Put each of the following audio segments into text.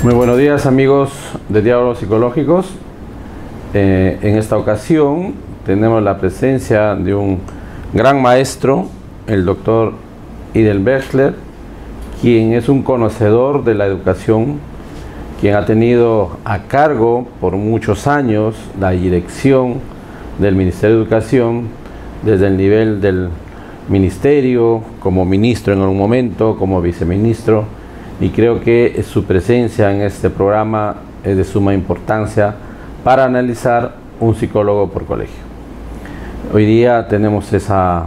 Muy buenos días, amigos de Diálogos Psicológicos. En esta ocasión tenemos la presencia de un gran maestro, el doctor Idel Bechler, quien es un conocedor de la educación, quien ha tenido a cargo por muchos años la dirección del Ministerio de Educación, desde el nivel del ministerio, como ministro en algún momento, como viceministro, y creo que su presencia en este programa es de suma importancia para analizar un psicólogo por colegio. Hoy día tenemos esa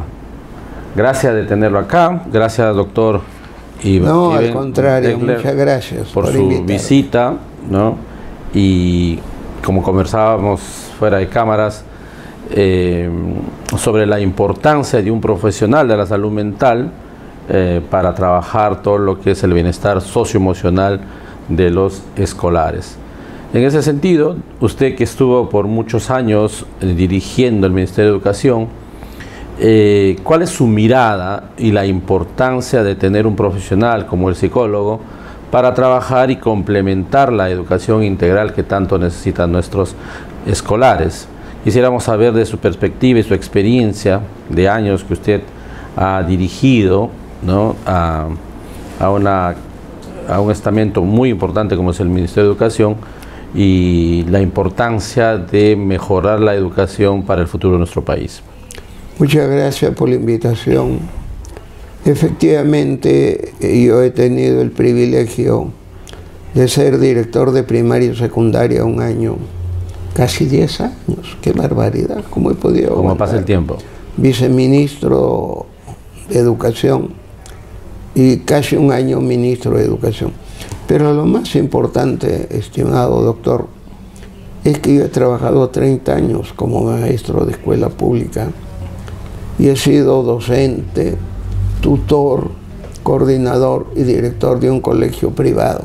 gracia de tenerlo acá. Gracias, doctor Idel. No, al contrario, muchas gracias por su visita, ¿no? Y como conversábamos fuera de cámaras, sobre la importancia de un profesional de la salud mental para trabajar todo lo que es el bienestar socioemocional de los escolares. En ese sentido, usted que estuvo por muchos años dirigiendo el Ministerio de Educación, ¿cuál es su mirada y la importancia de tener un profesional como el psicólogo para trabajar y complementar la educación integral que tanto necesitan nuestros escolares? Quisiéramos saber de su perspectiva y su experiencia de años que usted ha dirigido, ¿no?, a un estamento muy importante como es el Ministerio de Educación, y la importancia de mejorar la educación para el futuro de nuestro país. Muchas gracias por la invitación. Efectivamente, yo he tenido el privilegio de ser director de primaria y secundaria un año, casi 10 años. ¡Qué barbaridad! ¿Cómo he podido aguantar? ¿Cómo pasa el tiempo? Viceministro de Educación y casi un año ministro de Educación. Pero lo más importante, estimado doctor, es que yo he trabajado 30 años como maestro de escuela pública y he sido docente, tutor, coordinador y director de un colegio privado,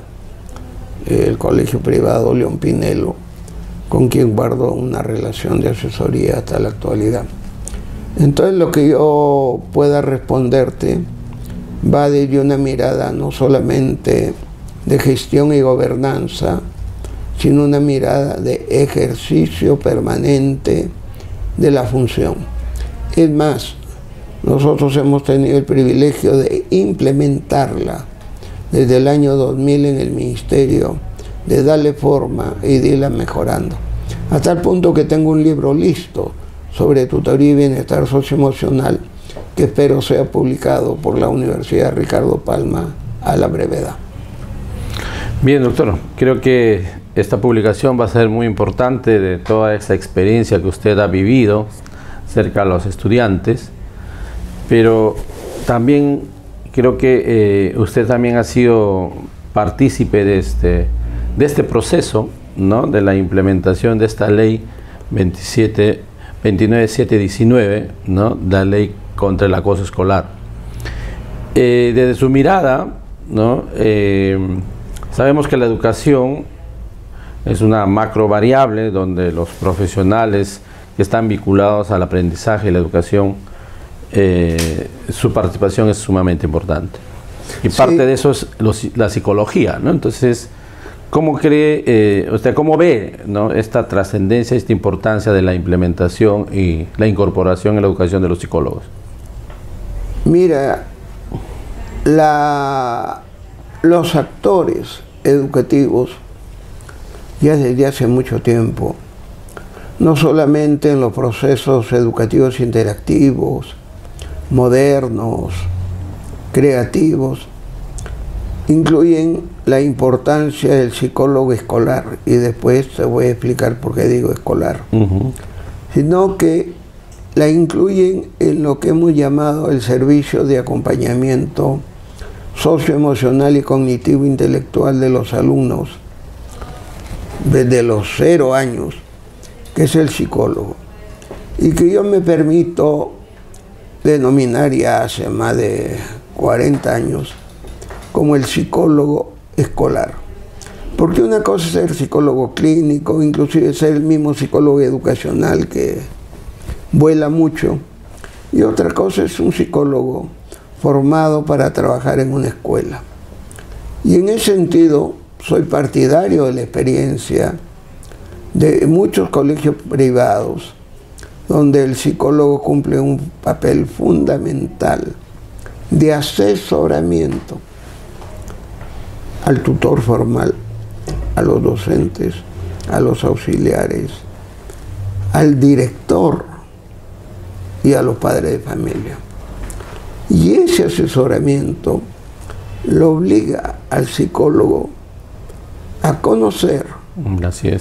el colegio privado León Pinelo, con quien guardo una relación de asesoría hasta la actualidad. Entonces, lo que yo pueda responderte va desde una mirada no solamente de gestión y gobernanza, sino una mirada de ejercicio permanente de la función. Es más, nosotros hemos tenido el privilegio de implementarla desde el año 2000 en el Ministerio, de darle forma y de irla mejorando. Hasta el punto que tengo un libro listo sobre tutoría y bienestar socioemocional, que espero sea publicado por la Universidad Ricardo Palma a la brevedad. Bien, doctor, creo que esta publicación va a ser muy importante de toda esa experiencia que usted ha vivido cerca de los estudiantes, pero también creo que usted también ha sido partícipe de este proceso, ¿no?, de la implementación de esta ley 29719, ¿no?, la ley contra el acoso escolar. Desde su mirada, ¿no?, sabemos que la educación es una macro variable donde los profesionales que están vinculados al aprendizaje y la educación, su participación es sumamente importante. Y parte de eso es la psicología, ¿no? Entonces, ¿cómo cree usted, cómo ve, ¿no?, esta trascendencia, esta importancia de la implementación y la incorporación en la educación de los psicólogos? Mira, los actores educativos ya desde hace mucho tiempo, no solamente en los procesos educativos interactivos, modernos, creativos, incluyen la importancia del psicólogo escolar, y después te voy a explicar por qué digo escolar, sino que la incluyen en lo que hemos llamado el servicio de acompañamiento socioemocional y cognitivo intelectual de los alumnos desde los 0 años, que es el psicólogo, y que yo me permito denominar ya hace más de 40 años como el psicólogo escolar. Porque una cosa es ser psicólogo clínico, inclusive ser el mismo psicólogo educacional que vuela mucho, y otra cosa es un psicólogo formado para trabajar en una escuela. Y en ese sentido, soy partidario de la experiencia de muchos colegios privados donde el psicólogo cumple un papel fundamental de asesoramiento al tutor formal, a los docentes, a los auxiliares, al director y a los padres de familia. Y ese asesoramiento lo obliga al psicólogo a conocer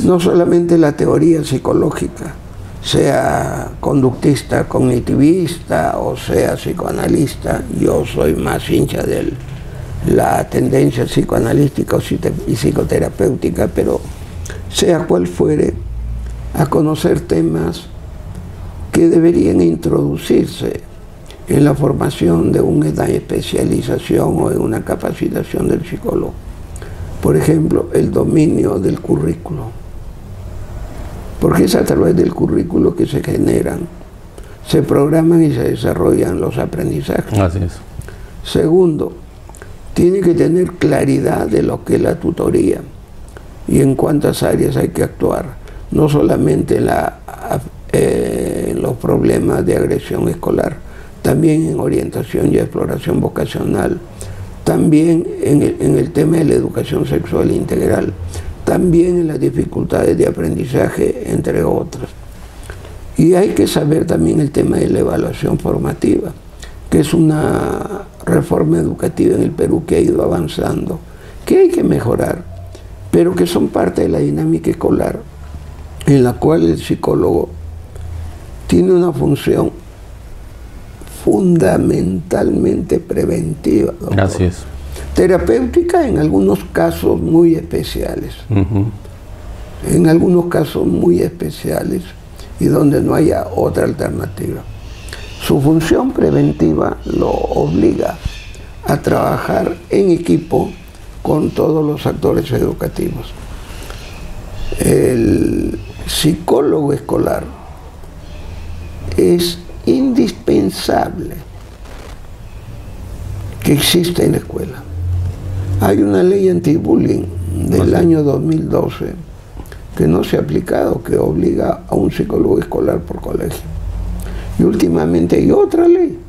no solamente la teoría psicológica, sea conductista, cognitivista o sea psicoanalista. Yo soy más hincha de la tendencia psicoanalística y psicoterapéutica, pero sea cual fuere, a conocer temas que deberían introducirse en la formación de una especialización o en una capacitación del psicólogo. Por ejemplo, el dominio del currículo, porque es a través del currículo que se generan, se programan y se desarrollan los aprendizajes. Así es. Segundo, tiene que tener claridad de lo que es la tutoría y en cuántas áreas hay que actuar, no solamente en los problemas de agresión escolar, también en orientación y exploración vocacional, también en el tema de la educación sexual integral, también en las dificultades de aprendizaje, entre otras. Y hay que saber también el tema de la evaluación formativa, que es una reforma educativa en el Perú que ha ido avanzando, que hay que mejorar, pero que son parte de la dinámica escolar, en la cual el psicólogo tiene una función fundamentalmente preventiva, doctor. Así es. Terapéutica en algunos casos muy especiales. En algunos casos muy especiales y donde no haya otra alternativa. Su función preventiva lo obliga a trabajar en equipo con todos los actores educativos. El psicólogo escolar es indispensable que exista en la escuela. Hay una ley anti-bullying del año 2012 que no se ha aplicado, que obliga a un psicólogo escolar por colegio. Y últimamente hay otra ley,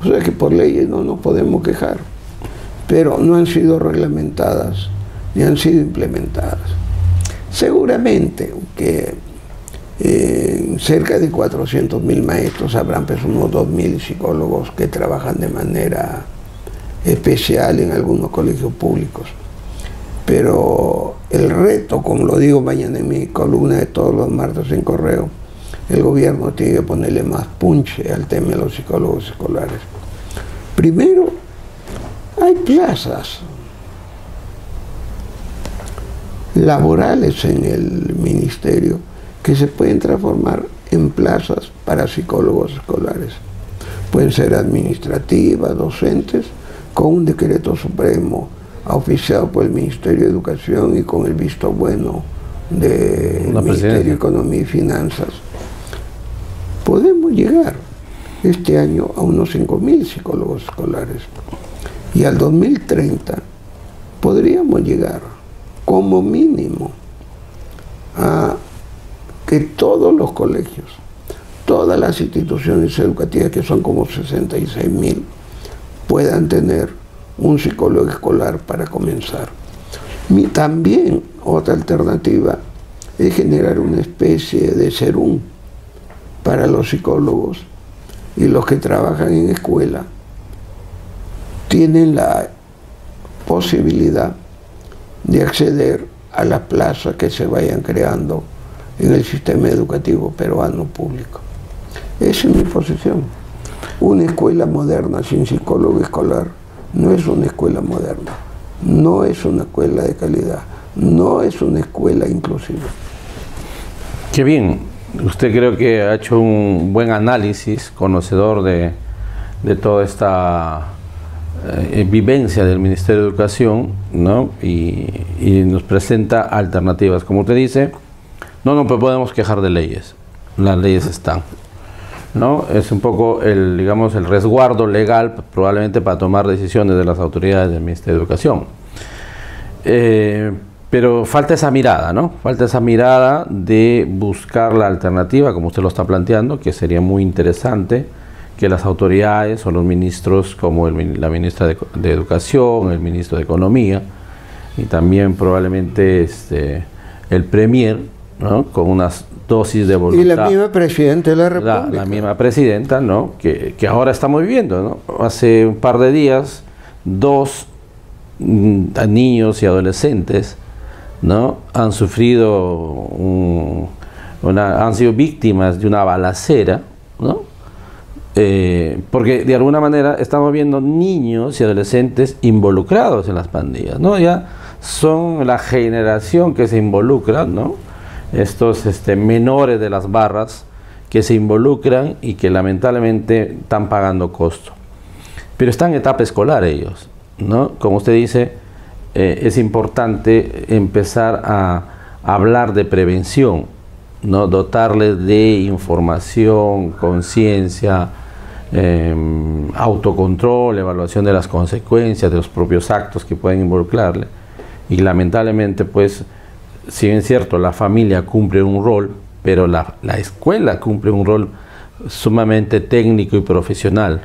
o sea que por leyes no nos podemos quejar, pero no han sido reglamentadas ni han sido implementadas. Seguramente que cerca de 400.000 maestros habrán pues unos 2.000 psicólogos que trabajan de manera especial en algunos colegios públicos. Pero el reto, como lo digo mañana en mi columna de todos los martes en Correo, el gobierno tiene que ponerle más punche al tema de los psicólogos escolares. Primero, hay plazas laborales en el ministerio que se pueden transformar en plazas para psicólogos escolares. Pueden ser administrativas, docentes, con un decreto supremo oficiado por el Ministerio de Educación y con el visto bueno del Ministerio de Economía y Finanzas. Podemos llegar este año a unos 5.000 psicólogos escolares y al 2030 podríamos llegar como mínimo a que todos los colegios, todas las instituciones educativas, que son como 66.000, puedan tener un psicólogo escolar para comenzar. También otra alternativa es generar una especie de serum para los psicólogos, y los que trabajan en escuela tienen la posibilidad de acceder a las plazas que se vayan creando en el sistema educativo peruano público. Esa es mi posición. Una escuela moderna sin psicólogo escolar no es una escuela moderna, no es una escuela de calidad, no es una escuela inclusiva. Qué bien. Usted creo que ha hecho un buen análisis, conocedor de toda esta vivencia del Ministerio de Educación, ¿no? Y nos presenta alternativas. Como usted dice, no nos podemos quejar de leyes, las leyes están, ¿no? Es un poco digamos, el resguardo legal probablemente para tomar decisiones de las autoridades del Ministerio de Educación. Pero falta esa mirada, ¿no? Falta esa mirada de buscar la alternativa, como usted lo está planteando, que sería muy interesante que las autoridades o los ministros, como la ministra de Educación, el ministro de Economía, y también probablemente el Premier, ¿no? Con unas dosis de voluntad. Y la misma Presidenta de la República. La misma Presidenta, ¿no? Que ahora estamos viviendo, ¿no? Hace un par de días, 2 niños y adolescentes, ¿no? Han sufrido han sido víctimas de una balacera, ¿no? Porque de alguna manera estamos viendo niños y adolescentes involucrados en las pandillas, ¿no? Ya son la generación que se involucra, ¿no? Estos menores de las barras que se involucran y que lamentablemente están pagando costo. Pero están en etapa escolar ellos, ¿no? Como usted dice, es importante empezar a hablar de prevención, ¿no? Dotarles de información, conciencia, autocontrol, evaluación de las consecuencias de los propios actos que pueden involucrarle. Y lamentablemente, pues, si bien es cierto, la familia cumple un rol, pero la escuela cumple un rol sumamente técnico y profesional,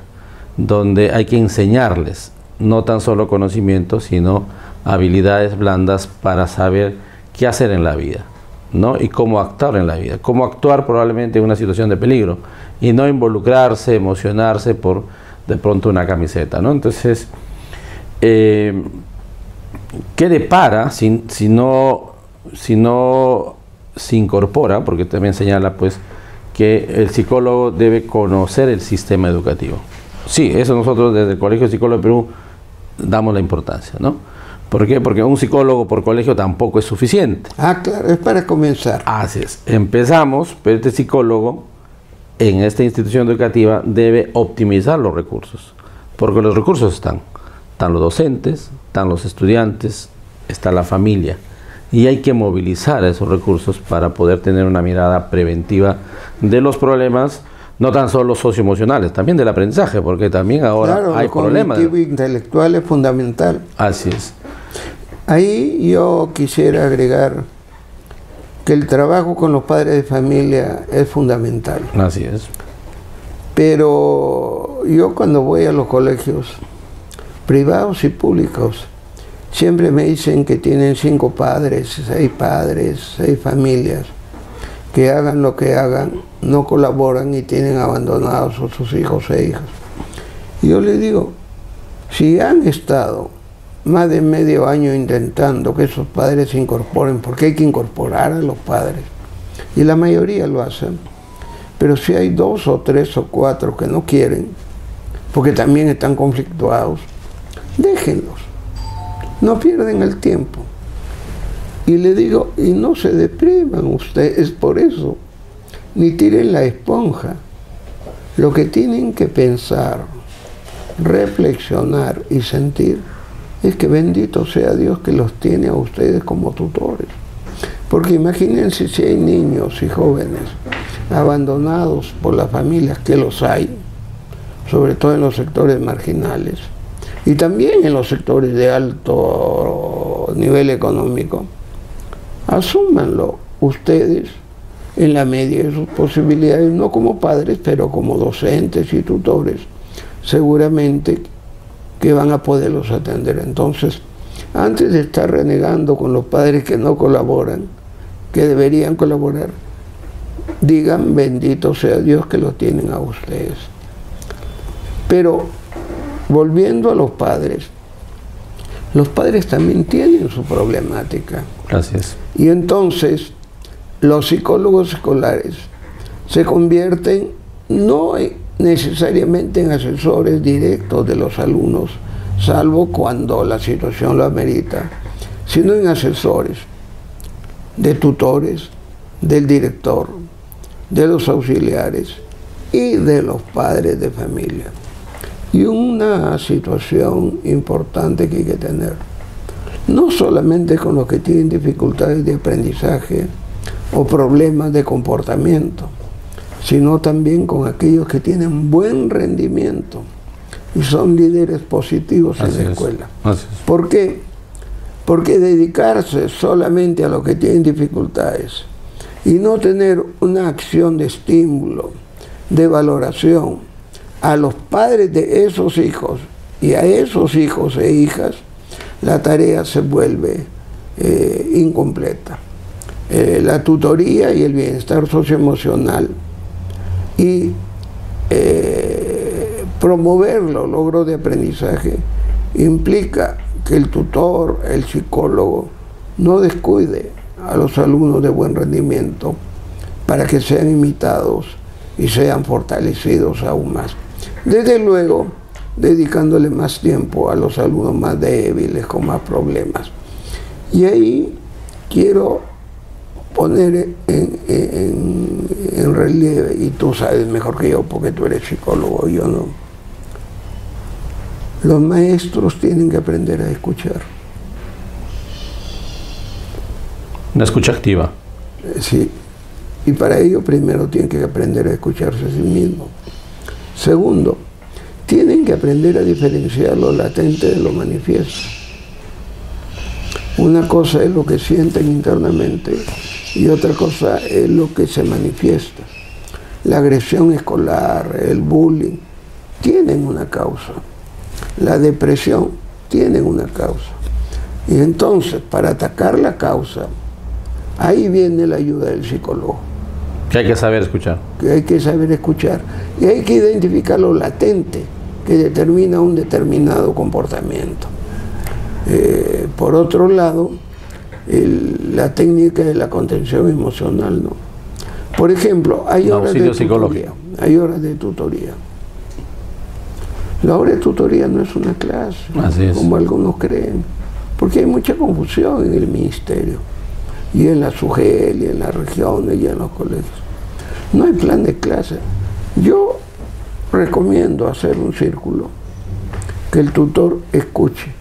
donde hay que enseñarles no tan solo conocimientos, sino habilidades blandas para saber qué hacer en la vida, ¿no? Y cómo actuar en la vida, cómo actuar probablemente en una situación de peligro y no involucrarse, emocionarse por de pronto una camiseta, ¿no? Entonces, ¿qué depara si no se incorpora? Porque también señala pues que el psicólogo debe conocer el sistema educativo. Sí, eso nosotros desde el Colegio de Psicólogos de Perú damos la importancia, ¿no? ¿Por qué? Porque un psicólogo por colegio tampoco es suficiente. Ah, claro, es para comenzar. Así es. Empezamos, pero este psicólogo en esta institución educativa debe optimizar los recursos, porque los recursos están los docentes, están los estudiantes, está la familia, y hay que movilizar esos recursos para poder tener una mirada preventiva de los problemas, no tan solo socioemocionales, también del aprendizaje, porque también ahora claro, hay problemas. El cognitivo intelectual es fundamental. Así es. Ahí yo quisiera agregar que el trabajo con los padres de familia es fundamental. Así es. Pero yo cuando voy a los colegios privados y públicos, siempre me dicen que tienen 5 padres, 6 familias, que hagan lo que hagan, no colaboran y tienen abandonados a sus hijos e hijas. Y yo les digo, si han estado más de medio año intentando que esos padres se incorporen, porque hay que incorporar a los padres, y la mayoría lo hacen, pero si hay 2 o 3 o 4 que no quieren, porque también están conflictuados, déjenlos, no pierden el tiempo. Y le digo, y no se depriman ustedes por eso, ni tiren la esponja. Lo que tienen que pensar, reflexionar y sentir es que bendito sea Dios que los tiene a ustedes como tutores. Porque imagínense si hay niños y jóvenes abandonados por las familias, que los hay, sobre todo en los sectores marginales, y también en los sectores de alto nivel económico. Asúmanlo ustedes en la medida de sus posibilidades, no como padres, pero como docentes y tutores, seguramente que van a poderlos atender. Entonces, antes de estar renegando con los padres que no colaboran, que deberían colaborar, digan bendito sea Dios que los tienen a ustedes. Pero, volviendo a los padres también tienen su problemática. Gracias. Y entonces los psicólogos escolares se convierten no necesariamente en asesores directos de los alumnos, salvo cuando la situación lo amerita, sino en asesores de tutores, del director, de los auxiliares y de los padres de familia. Y una situación importante que hay que tener, no solamente con los que tienen dificultades de aprendizaje o problemas de comportamiento, sino también con aquellos que tienen buen rendimiento y son líderes positivos en la escuela. ¿Por qué? Porque dedicarse solamente a los que tienen dificultades y no tener una acción de estímulo, de valoración a los padres de esos hijos y a esos hijos e hijas, la tarea se vuelve incompleta. La tutoría y el bienestar socioemocional y promover los logros de aprendizaje implica que el tutor, el psicólogo, no descuide a los alumnos de buen rendimiento para que sean imitados y sean fortalecidos aún más. Desde luego, dedicándole más tiempo a los alumnos más débiles, con más problemas. Y ahí quiero poner en relieve, y tú sabes mejor que yo porque tú eres psicólogo, yo no. Los maestros tienen que aprender a escuchar. Una escucha activa. Sí. Y para ello primero tienen que aprender a escucharse a sí mismos. Segundo, tienen que aprender a diferenciar lo latente de lo manifiesto. Una cosa es lo que sienten internamente y otra cosa es lo que se manifiesta. La agresión escolar, el bullying, tienen una causa. La depresión tiene una causa. Y entonces, para atacar la causa, ahí viene la ayuda del psicólogo. Que hay que saber escuchar. Que hay que saber escuchar. Y hay que identificar lo latente que determina un determinado comportamiento. Por otro lado, la técnica de la contención emocional, ¿no? Por ejemplo, hay horas de tutoría. Hay horas de tutoría. La hora de tutoría no es una clase, como algunos creen, porque hay mucha confusión en el ministerio, y en la SUGEL, y en las regiones, y en los colegios. No hay plan de clase. Yo recomiendo hacer un círculo, que el tutor escuche.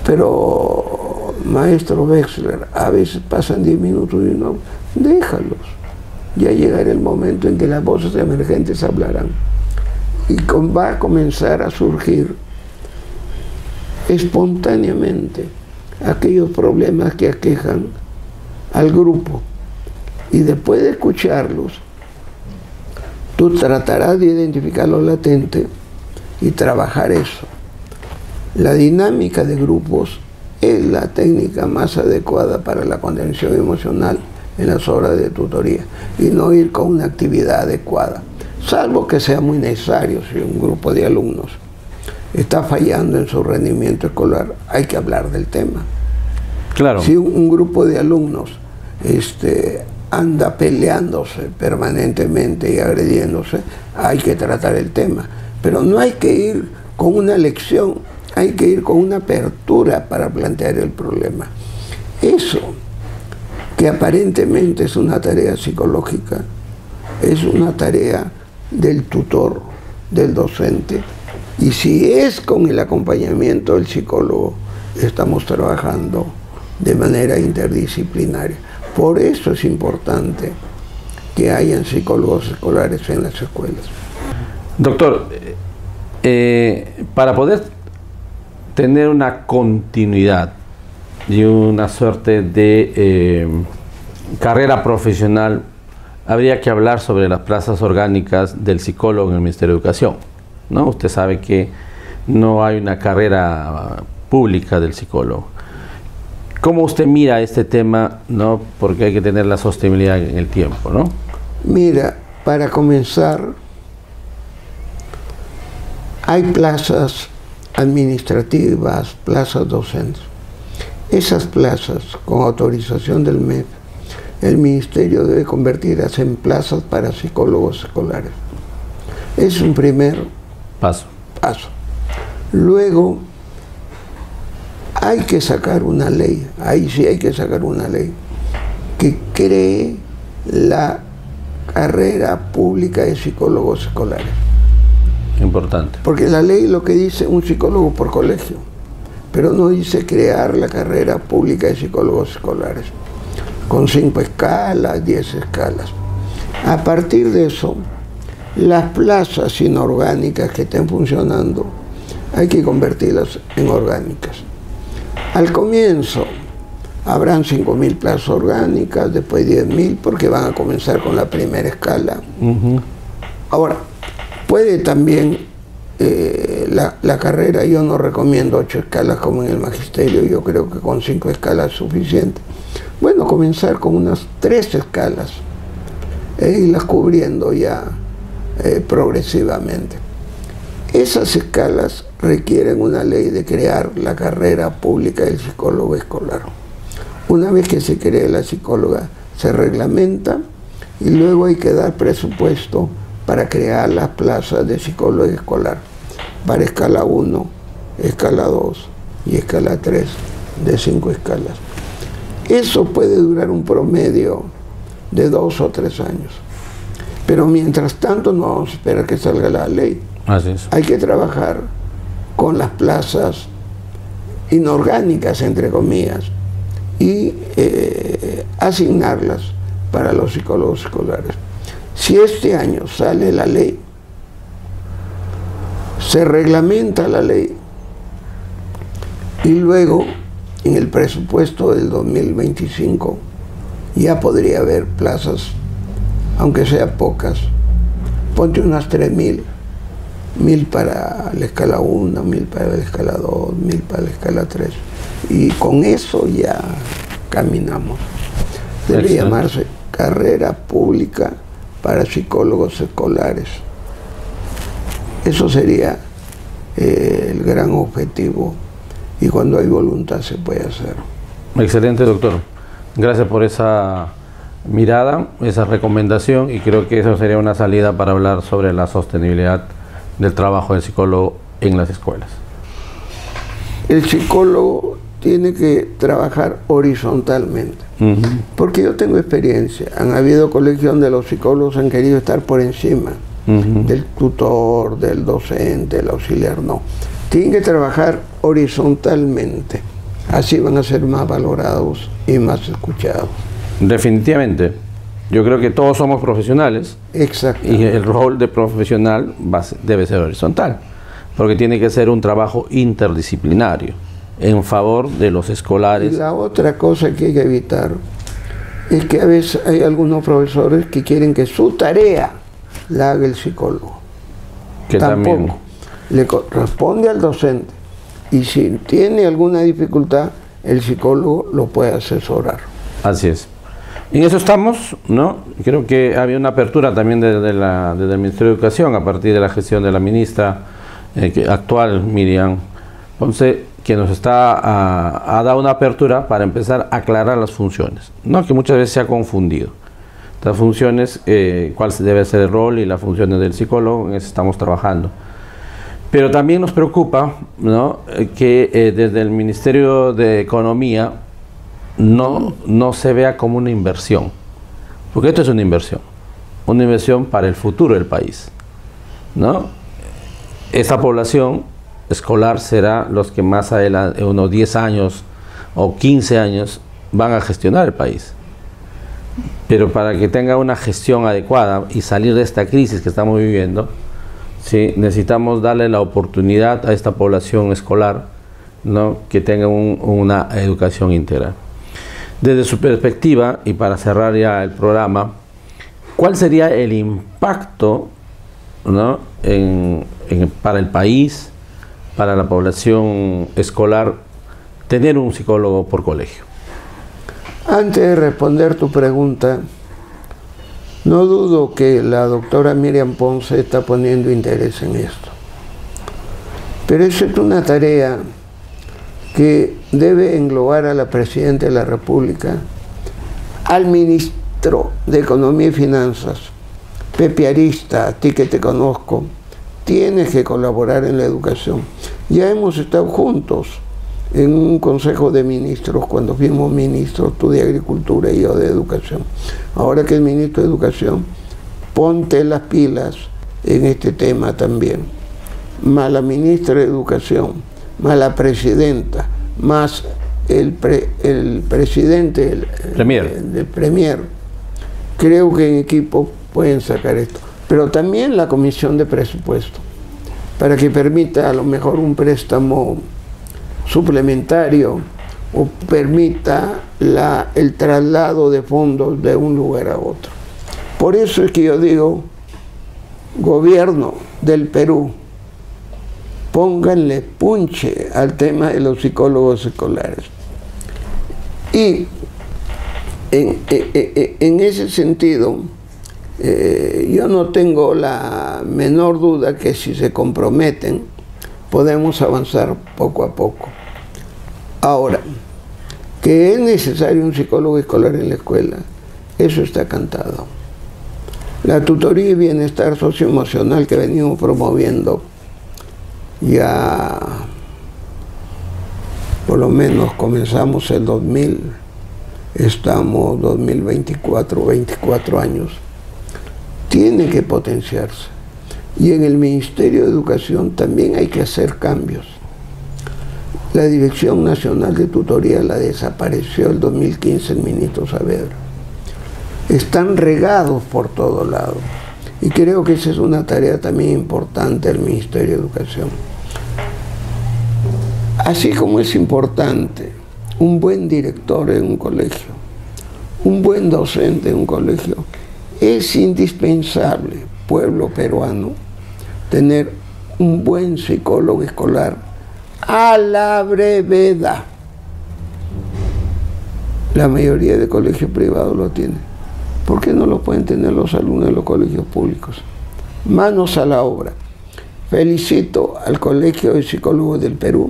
Pero, maestro Wexler, a veces pasan 10 minutos y no, déjalos. Ya llegará el momento en que las voces emergentes hablarán. Y va a comenzar a surgir espontáneamente aquellos problemas que aquejan al grupo. Y después de escucharlos, tú tratarás de identificar lo latente y trabajar eso. La dinámica de grupos es la técnica más adecuada para la contención emocional en las horas de tutoría y no ir con una actividad adecuada. Salvo que sea muy necesario. Si un grupo de alumnos está fallando en su rendimiento escolar, hay que hablar del tema. Claro. Si un grupo de alumnos anda peleándose permanentemente y agrediéndose, hay que tratar el tema. Pero no hay que ir con una lección, hay que ir con una apertura para plantear el problema. Eso, que aparentemente es una tarea psicológica, es una tarea del tutor, del docente, y si es con el acompañamiento del psicólogo, estamos trabajando de manera interdisciplinaria. Por eso es importante que hayan psicólogos escolares en las escuelas. Doctor, para poder tener una continuidad y una suerte de carrera profesional, habría que hablar sobre las plazas orgánicas del psicólogo en el Ministerio de Educación, ¿no? Usted sabe que no hay una carrera pública del psicólogo. ¿Cómo usted mira este tema, no? Porque hay que tener la sostenibilidad en el tiempo, ¿no? Mira, para comenzar, hay plazas administrativas, plazas docentes. Esas plazas, con autorización del MEF, el Ministerio debe convertirlas en plazas para psicólogos escolares. Es un primer paso. Luego, hay que sacar una ley, ahí sí hay que sacar una ley, que cree la carrera pública de psicólogos escolares. Importante. Porque la ley lo que dice un psicólogo por colegio, pero no dice crear la carrera pública de psicólogos escolares, con 5 escalas, 10 escalas. A partir de eso, las plazas inorgánicas que estén funcionando, hay que convertirlas en orgánicas. Al comienzo habrán 5.000 plazas orgánicas, después 10.000, porque van a comenzar con la primera escala. Ahora, puede también la carrera, yo no recomiendo 8 escalas como en el magisterio, yo creo que con 5 escalas es suficiente. Bueno, comenzar con unas 3 escalas e irlas cubriendo ya progresivamente. Esas escalas requieren una ley de crear la carrera pública del psicólogo escolar. Una vez que se cree la psicóloga, se reglamenta y luego hay que dar presupuesto para crear las plazas de psicólogo escolar para escala 1, escala 2 y escala 3 de 5 escalas. Eso puede durar un promedio de 2 o 3 años. Pero mientras tanto no vamos a esperar que salga la ley. Así es. Hay que trabajar con las plazas inorgánicas, entre comillas, y asignarlas para los psicólogos escolares. Si este año sale la ley, se reglamenta la ley y luego en el presupuesto del 2025 ya podría haber plazas, aunque sean pocas, ponte unas 3.000, 1.000 para la escala 1, 1.000 para la escala 2, 1.000 para la escala 3, y con eso ya caminamos. Debe llamarse carrera pública para psicólogos escolares. Eso sería el gran objetivo, y cuando hay voluntad se puede hacer. Excelente, doctor. Gracias por esa mirada, esa recomendación, y creo que eso sería una salida para hablar sobre la sostenibilidad del trabajo del psicólogo en las escuelas. El psicólogo tiene que trabajar horizontalmente, porque yo tengo experiencia. Han habido colegios donde los psicólogos han querido estar por encima del tutor, del docente, del auxiliar. No, tienen que trabajar horizontalmente, así van a ser más valorados y más escuchados. Definitivamente, yo creo que todos somos profesionales. Exacto. Y el rol de profesional debe ser horizontal, porque tiene que ser un trabajo interdisciplinario en favor de los escolares. Y la otra cosa que hay que evitar es que a veces hay algunos profesores que quieren que su tarea la haga el psicólogo. Que tampoco. También le corresponde al docente, y si tiene alguna dificultad, el psicólogo lo puede asesorar. Así es. En eso estamos, ¿no? Creo que había una apertura también desde el Ministerio de Educación a partir de la gestión de la ministra actual, Miriam Ponce, que nos ha dado una apertura para empezar a aclarar las funciones, ¿no? Que muchas veces se ha confundido. Las funciones, cuál debe ser el rol y las funciones del psicólogo, en eso estamos trabajando. Pero también nos preocupa, ¿no? Que desde el Ministerio de Economía no se vea como una inversión, porque esto es una inversión para el futuro del país, ¿no? Esta población escolar será los que más adelante, unos 10 años o 15 años, van a gestionar el país. Pero para que tenga una gestión adecuada y salir de esta crisis que estamos viviendo, ¿sí? Necesitamos darle la oportunidad a esta población escolar, ¿no? Que tenga una educación integral. Desde su perspectiva, y para cerrar ya el programa, ¿cuál sería el impacto, ¿no? para el país, para la población escolar, tener un psicólogo por colegio? Antes de responder tu pregunta, no dudo que la doctora Miriam Ponce está poniendo interés en esto. Pero eso es una tarea que debe englobar a la Presidenta de la República, al Ministro de Economía y Finanzas, Pepe Arista, a ti que te conozco, tienes que colaborar en la educación. Ya hemos estado juntos en un consejo de ministros, cuando fuimos ministros, tú de Agricultura y yo de Educación. Ahora que es ministro de Educación, ponte las pilas en este tema también. Más la ministra de Educación, más la presidenta, más el presidente del Premier. Creo que en equipo pueden sacar esto. Pero también la Comisión de Presupuesto, para que permita a lo mejor un préstamo suplementario o permita el traslado de fondos de un lugar a otro. Por eso es que yo digo, gobierno del Perú, pónganle punche al tema de los psicólogos escolares. Y en ese sentido, yo no tengo la menor duda que si se comprometen, podemos avanzar poco a poco. Ahora, que es necesario un psicólogo escolar en la escuela, eso está cantado. La tutoría y bienestar socioemocional que venimos promoviendo ya por lo menos comenzamos el 2000, estamos 2024, 24 años, tiene que potenciarse. Y en el Ministerio de Educación también hay que hacer cambios. La Dirección Nacional de Tutoría la desapareció el 2015 el ministro Saavedra. Están regados por todos lados. Y creo que esa es una tarea también importante del Ministerio de Educación. Así como es importante un buen director en un colegio, un buen docente en un colegio, es indispensable, pueblo peruano, tener un buen psicólogo escolar a la brevedad. La mayoría de colegios privados lo tienen. ¿Por qué no lo pueden tener los alumnos de los colegios públicos? Manos a la obra. Felicito al Colegio de Psicólogos del Perú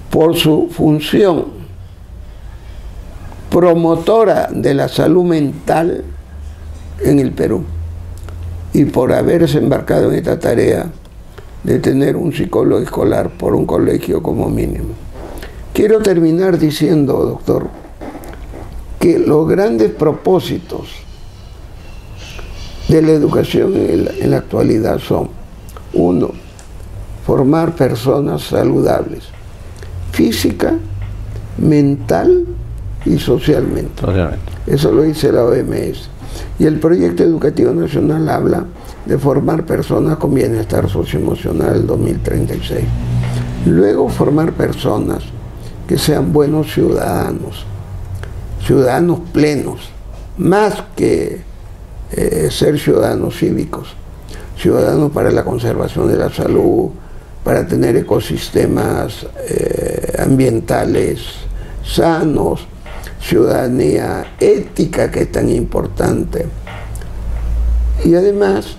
por su función promotora de la salud mental en el Perú y por haberse embarcado en esta tarea de tener un psicólogo escolar por un colegio como mínimo. Quiero terminar diciendo, doctor, que los grandes propósitos de la educación en la actualidad son: 1, formar personas saludables, física, mental y socialmente. Eso lo dice la OMS. Y el Proyecto Educativo Nacional habla de formar personas con bienestar socioemocional en 2036. Luego, formar personas que sean buenos ciudadanos, ciudadanos plenos, más que ser ciudadanos cívicos, ciudadanos para la conservación de la salud, para tener ecosistemas ambientales sanos, ciudadanía ética, que es tan importante, y además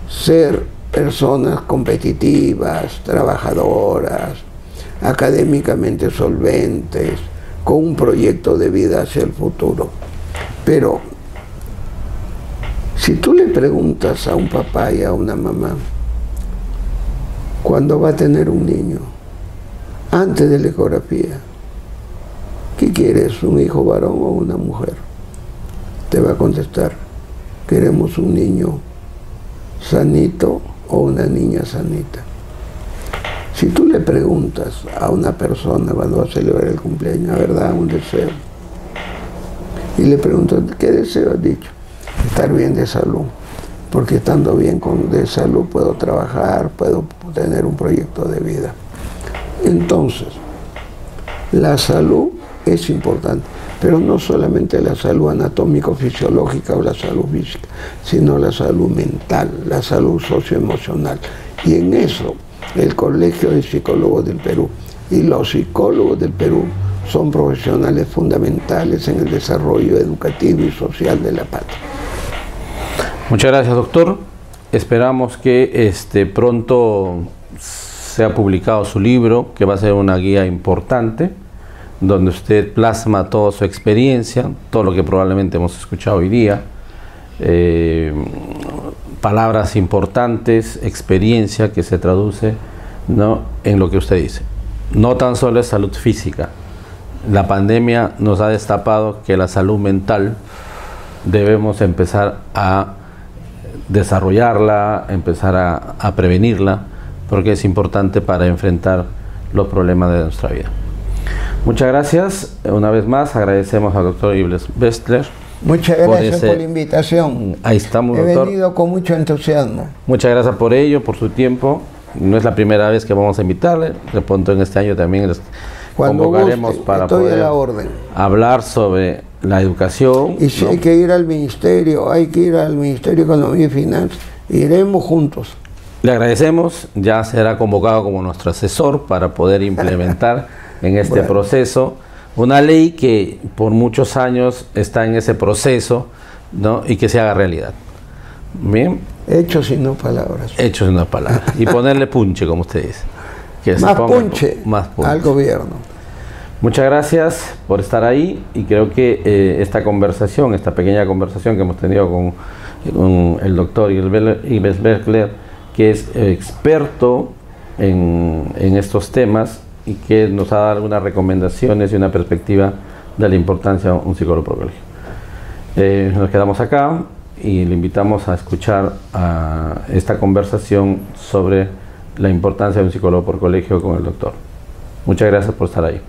ser personas competitivas, trabajadoras, académicamente solventes, con un proyecto de vida hacia el futuro. Pero si tú le preguntas a un papá y a una mamá cuándo va a tener un niño, antes de la ecografía, ¿qué quieres? ¿Un hijo varón o una mujer? Te va a contestar: queremos un niño sanito o una niña sanita. Si tú le preguntas a una persona cuando va a celebrar el cumpleaños, ¿verdad?, un deseo, y le preguntas: ¿qué deseo has dicho? Estar bien de salud, porque estando bien de salud puedo trabajar, puedo tener un proyecto de vida. Entonces, la salud es importante, pero no solamente la salud anatómico-fisiológica o la salud física, sino la salud mental, la salud socioemocional. Y en eso, el Colegio de Psicólogos del Perú y los psicólogos del Perú son profesionales fundamentales en el desarrollo educativo y social de la patria. Muchas gracias, doctor. Esperamos que pronto sea publicado su libro, que va a ser una guía importante, donde usted plasma toda su experiencia, todo lo que probablemente hemos escuchado hoy día, palabras importantes, experiencia que se traduce, ¿no?, en lo que usted dice. No tan solo es salud física. La pandemia nos ha destapado que la salud mental debemos empezar a desarrollarla, empezar a prevenirla, porque es importante para enfrentar los problemas de nuestra vida. Muchas gracias. Una vez más agradecemos al doctor Ibles Bestler. Muchas gracias por la invitación. Ahí estamos, doctor. He venido con mucho entusiasmo. Muchas gracias por ello, por su tiempo. No es la primera vez que vamos a invitarle. De pronto en este año también Cuando convocaremos guste, para estoy poder a la orden. hablar sobre la educación. Y si ¿no? hay que ir al Ministerio, hay que ir al Ministerio de Economía y Finanzas, iremos juntos. Le agradecemos, ya será convocado como nuestro asesor para poder implementar en este proceso una ley que por muchos años está en ese proceso, ¿no? Y que se haga realidad. Bien. Hechos y no palabras. Hechos en una palabra. Y ponerle punche, como usted dice. Que Más punche más punche al gobierno. Muchas gracias por estar ahí y creo que esta conversación, esta pequeña conversación que hemos tenido con el doctor Ives Beckler, que es experto en estos temas y que nos ha dado algunas recomendaciones y una perspectiva de la importancia de un psicólogo por colegio. Nos quedamos acá y le invitamos a escuchar esta conversación sobre la importancia de un psicólogo por colegio con el doctor. Muchas gracias por estar ahí.